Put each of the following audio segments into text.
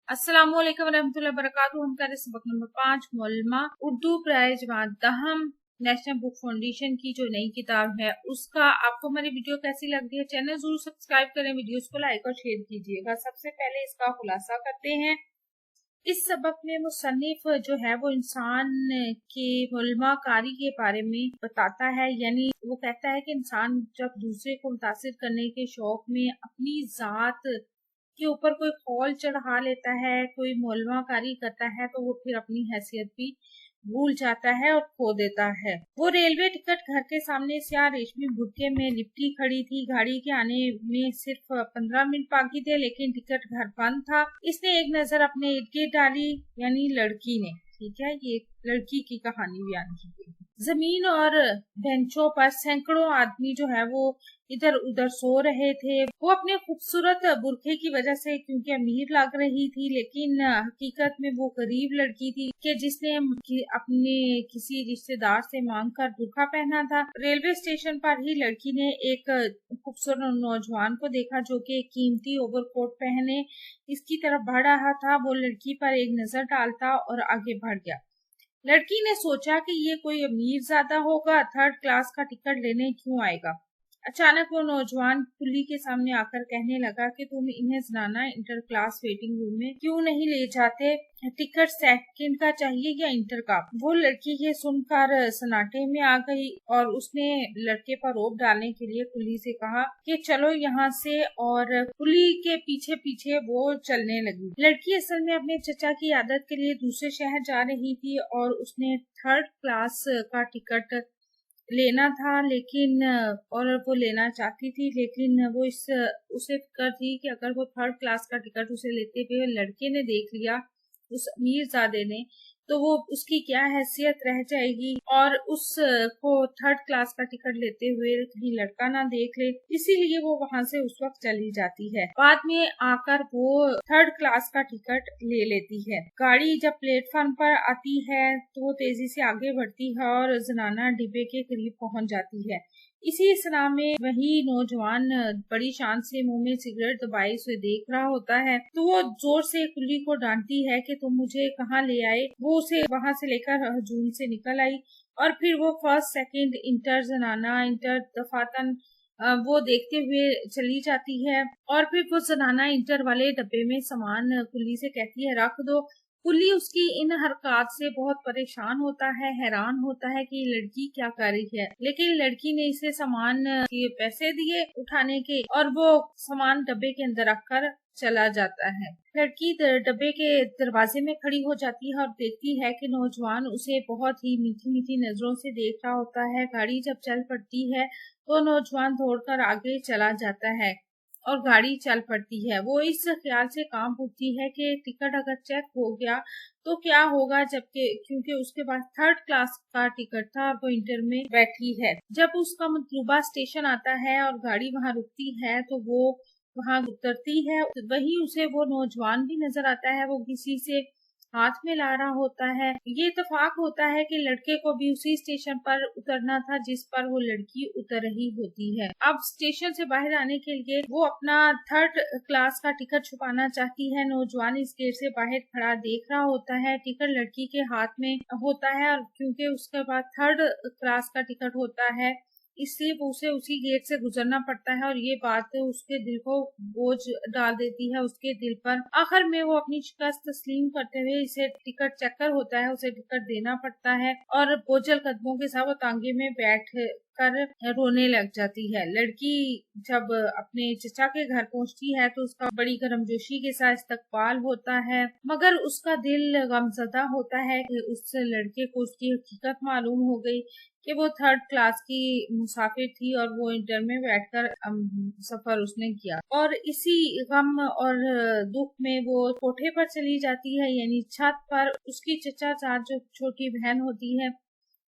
अस्सलाम वालेकुम रहमतुल्लाहि वबरकातुहू। हम कर सबक नंबर 5 मुअल्लिमा उर्दू प्राय जमात दहम नेशनल बुक फाउंडेशन की जो नई किताब है उसका आपको हमारी वीडियो कैसी लग रही है, चैनल जरूर सब्सक्राइब करें, वीडियोस को लाइक और शेयर कीजिएगा। सबसे पहले इसका खुलासा करते हैं। इस सबक में मुसन्निफ जो है वो इंसान के मुल्मा कारी के बारे में बताता है, यानी वो कहता है कि इंसान जब दूसरे को मुतासिर करने के शौक में अपनी जात के ऊपर कोई कौल चढ़ा लेता है, कोई मुल्माकारी करता है, तो वो फिर अपनी हैसियत भी भूल जाता है और खो देता है। वो रेलवे टिकट घर के सामने स्याह रेशमी बुर्के में लिपटी खड़ी थी। गाड़ी के आने में सिर्फ 15 मिनट बाकी थे, लेकिन टिकट घर बंद था। इसने एक नजर अपने इर्द गिर्द डाली, यानी लड़की ने। ठीक है, ये लड़की की कहानी बयान की गई। जमीन और बेंचों पर सैकड़ों आदमी जो है वो इधर उधर सो रहे थे। वो अपने खूबसूरत बुरखे की वजह से क्योंकि अमीर लग रही थी, लेकिन हकीकत में वो गरीब लड़की थी कि जिसने अपने किसी रिश्तेदार से मांग कर बुरखा पहना था। रेलवे स्टेशन पर ही लड़की ने एक खूबसूरत नौजवान को देखा जो कि कीमती ओवरकोट पहने इसकी तरफ बढ़ रहा था। वो लड़की पर एक नजर डालता और आगे बढ़ गया। लड़की ने सोचा कि ये कोई अमीर ज्यादा होगा, थर्ड क्लास का टिकट लेने क्यों आएगा। अचानक वो नौजवान कुली के सामने आकर कहने लगा कि तुम इन्हें जनाना इंटर क्लास वेटिंग रूम में क्यों नहीं ले जाते, टिकट सेकंड का चाहिए या इंटर का। वो लड़की ये सुनकर सन्नाटे में आ गई और उसने लड़के पर रोब डालने के लिए कुली से कहा कि चलो यहाँ से, और कुली के पीछे पीछे वो चलने लगी। लड़की असल में अपने चचा की आदत के लिए दूसरे शहर जा रही थी और उसने थर्ड क्लास का टिकट लेना था, लेकिन और वो लेना चाहती थी, लेकिन वो उसे फिक्र थी कि अगर वो थर्ड क्लास का टिकट उसे लेते हुए लड़के ने देख लिया, उस अमीरजादे ने, तो वो उसकी क्या हैसियत रह जाएगी, और उसको थर्ड क्लास का टिकट लेते हुए कहीं लड़का ना देख ले, इसीलिए वो वहां से उस वक्त चली जाती है। बाद में आकर वो थर्ड क्लास का टिकट ले लेती है। गाड़ी जब प्लेटफॉर्म पर आती है तो वो तेजी से आगे बढ़ती है और जनाना डिब्बे के करीब पहुंच जाती है। इसी सलाह में वही नौजवान बड़ी शान से मुंह में सिगरेट दबाए उसे देख रहा होता है, तो वो जोर से कुली को डांटती है कि तुम मुझे कहाँ ले आए। वो उसे वहां से लेकर हजूम से निकल आई और फिर वो फर्स्ट सेकंड इंटर जनाना इंटर दफातन वो देखते हुए चली जाती है। और फिर वो जनाना इंटर वाले डब्बे में सामान कुली से कहती है रख दो। कुली उसकी इन हरकत से बहुत परेशान होता है, हैरान होता है कि लड़की क्या कर रही है, लेकिन लड़की ने इसे सामान के पैसे दिए उठाने के और वो सामान डब्बे के अंदर रखकर चला जाता है। लड़की डब्बे के दरवाजे में खड़ी हो जाती है और देखती है कि नौजवान उसे बहुत ही मीठी मीठी नजरों से देख रहा होता है। गाड़ी जब चल पड़ती है तो नौजवान दौड़कर आगे चला जाता है और गाड़ी चल पड़ती है। वो इस ख्याल से काम उठती है कि टिकट अगर चेक हो गया तो क्या होगा, जबकि क्योंकि उसके पास थर्ड क्लास का टिकट था और वो इंटर में बैठी है। जब उसका मतलूबा स्टेशन आता है और गाड़ी वहां रुकती है तो वो वहां उतरती है। वहीं उसे वो नौजवान भी नजर आता है, वो किसी से हाथ में ला रहा होता है। ये इत्तेफाक होता है कि लड़के को भी उसी स्टेशन पर उतरना था जिस पर वो लड़की उतर रही होती है। अब स्टेशन से बाहर आने के लिए वो अपना थर्ड क्लास का टिकट छुपाना चाहती है। नौजवान इस गेट से बाहर खड़ा देख रहा होता है। टिकट लड़की के हाथ में होता है और क्योंकि उसके पास थर्ड क्लास का टिकट होता है इसलिए वो उसे उसी गेट से गुजरना पड़ता है और ये बात उसके दिल को बोझ डाल देती है उसके दिल पर। आखिर में वो अपनी शिकस्त तस्लीम करते हुए इसे टिकट चेकर होता है, उसे टिकट देना पड़ता है और बोझल कदमों के साथ वो तांगे में बैठ कर रोने लग जाती है। लड़की जब अपने चचा के घर पहुंचती है तो उसका बड़ी गर्मजोशी के साथ इस्तकबाल होता है, मगर उसका दिल गमजदा होता है कि उस लड़के को उसकी हकीकत मालूम हो गई कि वो थर्ड क्लास की मुसाफिर थी और वो इंटर में बैठकर सफर उसने किया। और इसी गम और दुख में वो कोठे पर चली जाती है, यानी छत पर। उसकी चचा चार जो छोटी बहन होती है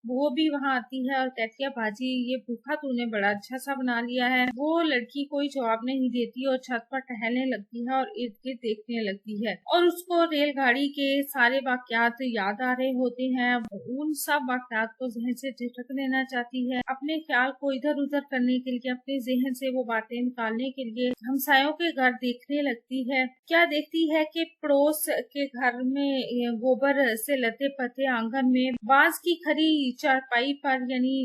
वो भी वहाँ आती है और कहती है बाजी ये भूखा तूने बड़ा अच्छा सा बना लिया है। वो लड़की कोई जवाब नहीं देती और छत पर टहलने लगती है और इर्द गिर्द देखने लगती है और उसको रेलगाड़ी के सारे वाकयात याद आ रहे होते हैं। उन सब वाकयात को जहन से झटक देना चाहती है, अपने ख्याल को इधर उधर करने के लिए, अपने जहन से वो बातें निकालने के लिए हमसायों के घर देखने लगती है। क्या देखती है कि पड़ोस के घर में गोबर से लते पते आंगन में बांस की खरी चारपाई पर यानी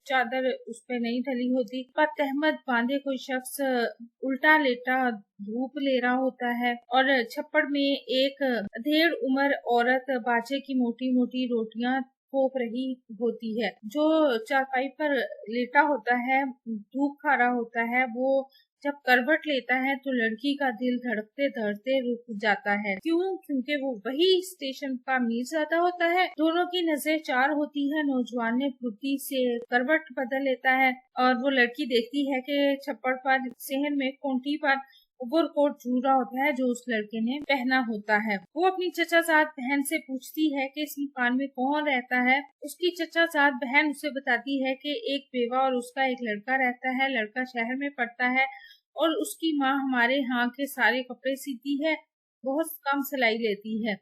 चादर उस पे नहीं डली होती पर तहमत बांधे कोई शख्स उल्टा लेटा धूप ले रहा होता है और छप्पड़ में एक अधेड़ उम्र औरत बाजे की मोटी मोटी रोटियां थोप रही होती है। जो चारपाई पर लेटा होता है, धूप खा रहा होता है, वो जब करवट लेता है तो लड़की का दिल धड़कते धड़कते रुक जाता है। क्यों? क्योंकि वो वही स्टेशन का मीरजादा होता है। दोनों की नजर चार होती है। नौजवान ने फुर्ती से करवट बदल लेता है और वो लड़की देखती है कि छप्पड़ पर सेहन में कोंटी पर ओवरकोट झूला होता है जो उस लड़के ने पहना होता है। वो अपनी चचाजाद बहन से पूछती है कि इस मकान में कौन रहता है। उसकी चचाजाद बहन उसे बताती है कि एक बेवा और उसका एक लड़का रहता है। लड़का शहर में पढ़ता है और उसकी माँ हमारे यहाँ के सारे कपड़े सीती है, बहुत कम सिलाई लेती है।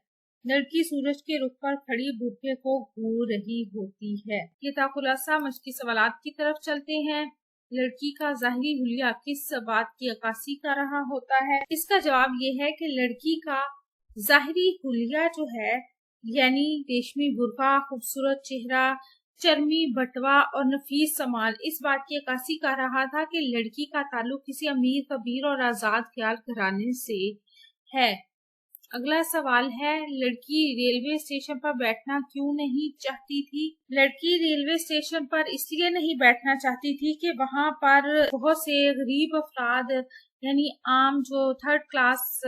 लड़की सूरज के रुख पर खड़ी बुर्के को घूर रही होती है। ये था खुलासा। मशकी सवालात की तरफ चलते हैं। लड़की का ज़ाहिरी हुलिया किस बात की अक्कासी कर रहा होता है? इसका जवाब ये है कि लड़की का ज़ाहिरी हुलिया जो है यानी रेशमी बुर्का, खूबसूरत चेहरा, चर्मी बटवा और नफीस सामान इस बात की अक्कासी कर रहा था कि लड़की का ताल्लुक किसी अमीर कबीर और आजाद ख्याल घराने से है। अगला सवाल है, लड़की रेलवे स्टेशन पर बैठना क्यों नहीं चाहती थी? लड़की रेलवे स्टेशन पर इसलिए नहीं बैठना चाहती थी कि वहाँ पर बहुत से गरीब अफराद यानी आम जो थर्ड क्लास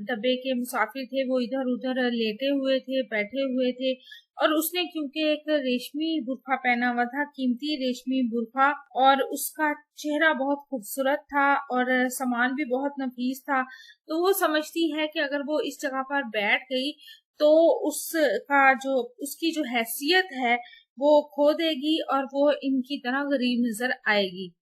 डब्बे के मुसाफिर थे वो इधर उधर लेटे हुए थे, बैठे हुए थे और उसने क्योंकि एक रेशमी बुर्का पहना हुआ था, कीमती रेशमी बुर्का, और उसका चेहरा बहुत खूबसूरत था और सामान भी बहुत नफीस था, तो वो समझती है कि अगर वो इस जगह पर बैठ गई तो उसकी जो हैसियत है वो खो देगी और वो इनकी तरह गरीब नजर आएगी।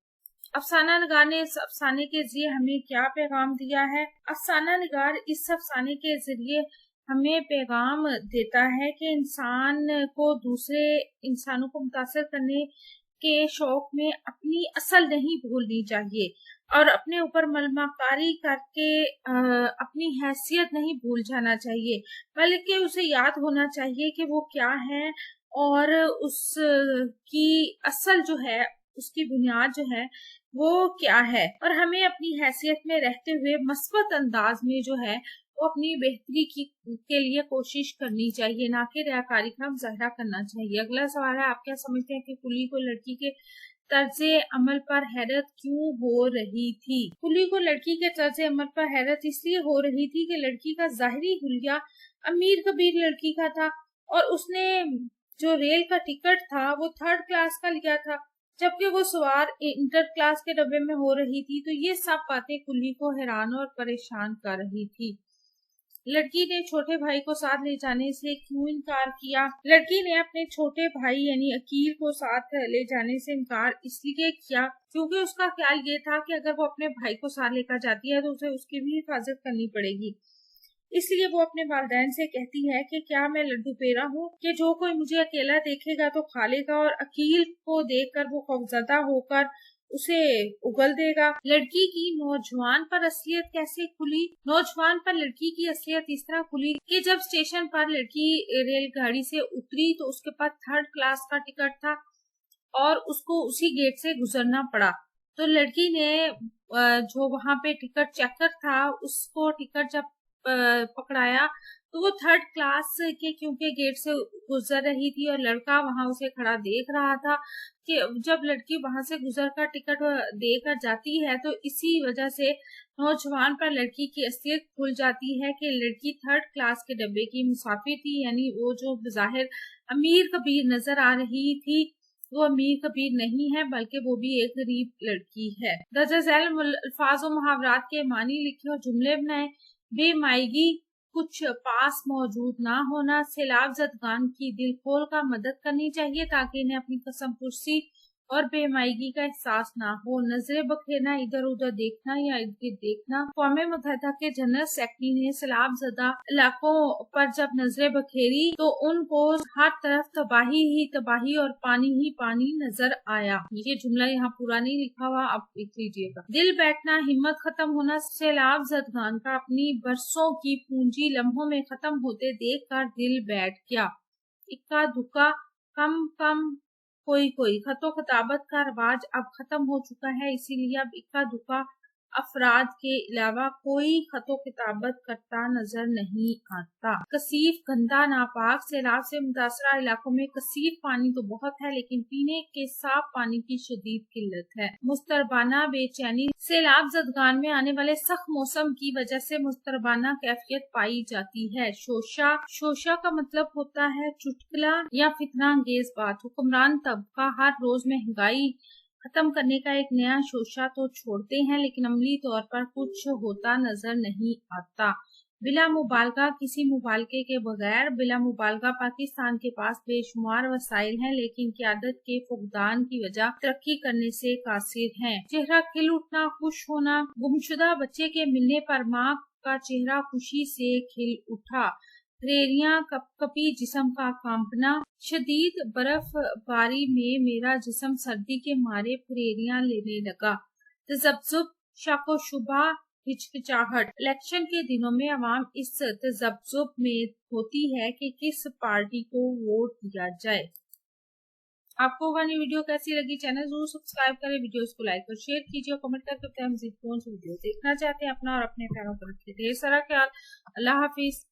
अफसाना निगार ने इस अफसाने के जरिए हमें क्या पैगाम दिया है? अफसाना निगार इस अफसाने के जरिए हमें पैगाम देता है कि इंसान को दूसरे इंसानों को मुतासर करने के शौक में अपनी असल नहीं भूलनी चाहिए और अपने ऊपर मलमाकारी करके अपनी हैसियत नहीं भूल जाना चाहिए, बल्कि उसे याद होना चाहिए कि वो क्या है और उसकी असल जो है, उसकी बुनियाद जो है वो क्या है, और हमें अपनी हैसियत में रहते हुए मस्बत अंदाज में जो है वो अपनी बेहतरी के लिए कोशिश करनी चाहिए, ना कि रियाकारी का मुजाहरा करना चाहिए। अगला सवाल है, आप क्या समझते हैं कि कुली को लड़की के तर्जे अमल पर हैरत क्यों हो रही थी? कुली को लड़की के तर्जे अमल पर हैरत इसलिए हो रही थी कि लड़की का जाहिरी हुलिया अमीर कबीर लड़की का था और उसने जो रेल का टिकट था वो थर्ड क्लास का लिया था, जबकि वो सवार इंटर क्लास के डब्बे में हो रही थी। तो ये सब बातें कुली को हैरान और परेशान कर रही थी। लड़की ने छोटे भाई को साथ ले जाने से क्यों इनकार किया? लड़की ने अपने छोटे भाई यानी अकील को साथ ले जाने से इनकार इसलिए किया क्योंकि उसका ख्याल ये था कि अगर वो अपने भाई को साथ लेकर जाती है तो उसे उसकी भी हिफाजत करनी पड़ेगी। इसलिए वो अपने वालिदैन से कहती है कि क्या मैं लड्डू पेड़ा हूँ कि जो कोई मुझे अकेला देखेगा तो खा लेगा और अकील को देखकर वो खौफजदा होकर उसे उगल देगा। लड़की की नौजवान पर असलियत कैसे खुली? नौजवान पर लड़की की असलियत इस तरह खुली कि जब स्टेशन पर लड़की रेलगाड़ी से उतरी तो उसके पास थर्ड क्लास का टिकट था और उसको उसी गेट से गुजरना पड़ा। तो लड़की ने जो वहां पे टिकट चेकर था उसको टिकट जब पकड़ाया तो वो थर्ड क्लास के क्योंकि गेट से गुजर रही थी और लड़का वहां उसे खड़ा देख रहा था कि जब लड़की वहां से गुजर कर टिकट देकर जाती है तो इसी वजह से नौजवान पर लड़की की असलियत खुल जाती है कि लड़की थर्ड क्लास के डब्बे की मुसाफिर थी, यानी वो जो बज़ाहिर अमीर कबीर नजर आ रही थी वो अमीर कबीर नहीं है बल्कि वो भी एक गरीब लड़की है। दर्जा झैल अल्फाज और मुहावरात के मानी लिखे और जुमले बनाए। बेमायगी कुछ पास मौजूद ना होना। सैलाब ज़दगान की दिल खोल कर मदद करनी चाहिए ताकि इन्हें अपनी कसम पुरसी और बेमायगी का एहसास ना हो। नजरें बखेरना, इधर उधर देखना या इर्द गिर्द देखना। अक़वाम मुत्तहिदा के जनरल सेक्रेटरी ने सैलाब ज़दा इलाकों पर जब नजरें बखेरी तो उनको हर तरफ तबाही ही तबाही और पानी ही पानी नजर आया। ये जुमला यहाँ पूरा नहीं लिखा हुआ, आप लिख लीजिएगा। दिल बैठना, हिम्मत खत्म होना। सैलाब ज़दगान का अपनी बरसों की पूंजी लम्हों में खत्म होते देख कर दिल बैठ गया। इक्का दुक्का, कम कम, कोई कोई। खतो खताबत का रवाज अब खत्म हो चुका है, इसीलिए अब इक्का दुक्का अफराद के अलावा कोई खतो किताबत करता नजर नहीं आता। कसीफ, गंदा, नापाक। सैलाब से मुतासरा इलाकों में कसीफ पानी तो बहुत है, लेकिन पीने के साफ पानी की शदीद किल्लत है। मुस्तरबाना बेचैनी। सैलाब ज़दगान में आने वाले सख्त मौसम की वजह से मुस्तरबाना कैफियत पाई जाती है। शोशा, शोशा का मतलब होता है चुटकुला या फितना अंगेज बात। हुक्मरान तबका हर रोज महंगाई खत्म करने का एक नया शोशा तो छोड़ते हैं, लेकिन अमली तौर पर कुछ होता नजर नहीं आता। बिला मुबालगा, किसी मुबालगे के बगैर। बिला मुबालगा पाकिस्तान के पास बेशुमार वसाइल हैं, लेकिन क़यादत के फुकदान की वजह तरक्की करने से कासिर हैं। चेहरा खिल उठना, खुश होना। गुमशुदा बच्चे के मिलने पर माँ का चेहरा खुशी से खिल उठा। प्रेरियां कपकपी, जिस्म का कांपना। शदीद बर्फबारी में मेरा जिस्म सर्दी के मारे प्रेरियां लेने लगा। तजब्जुब, शक शुबा, हिचकिचाहट। इलेक्शन के दिनों में अवाम इस तजब्जुब में होती है कि किस पार्टी को वोट दिया जाए। आपको हमारी वीडियो कैसी लगी? चैनल जरूर सब्सक्राइब करें, वीडियोस को लाइक और शेयर कीजिए, कमेंट करके बताएं मज़ीद कौन सी वीडियो देखना चाहते हैं। अपना और अपने प्यारों को रखिए ढेर सारा ख्याल। अल्लाह हाफिज।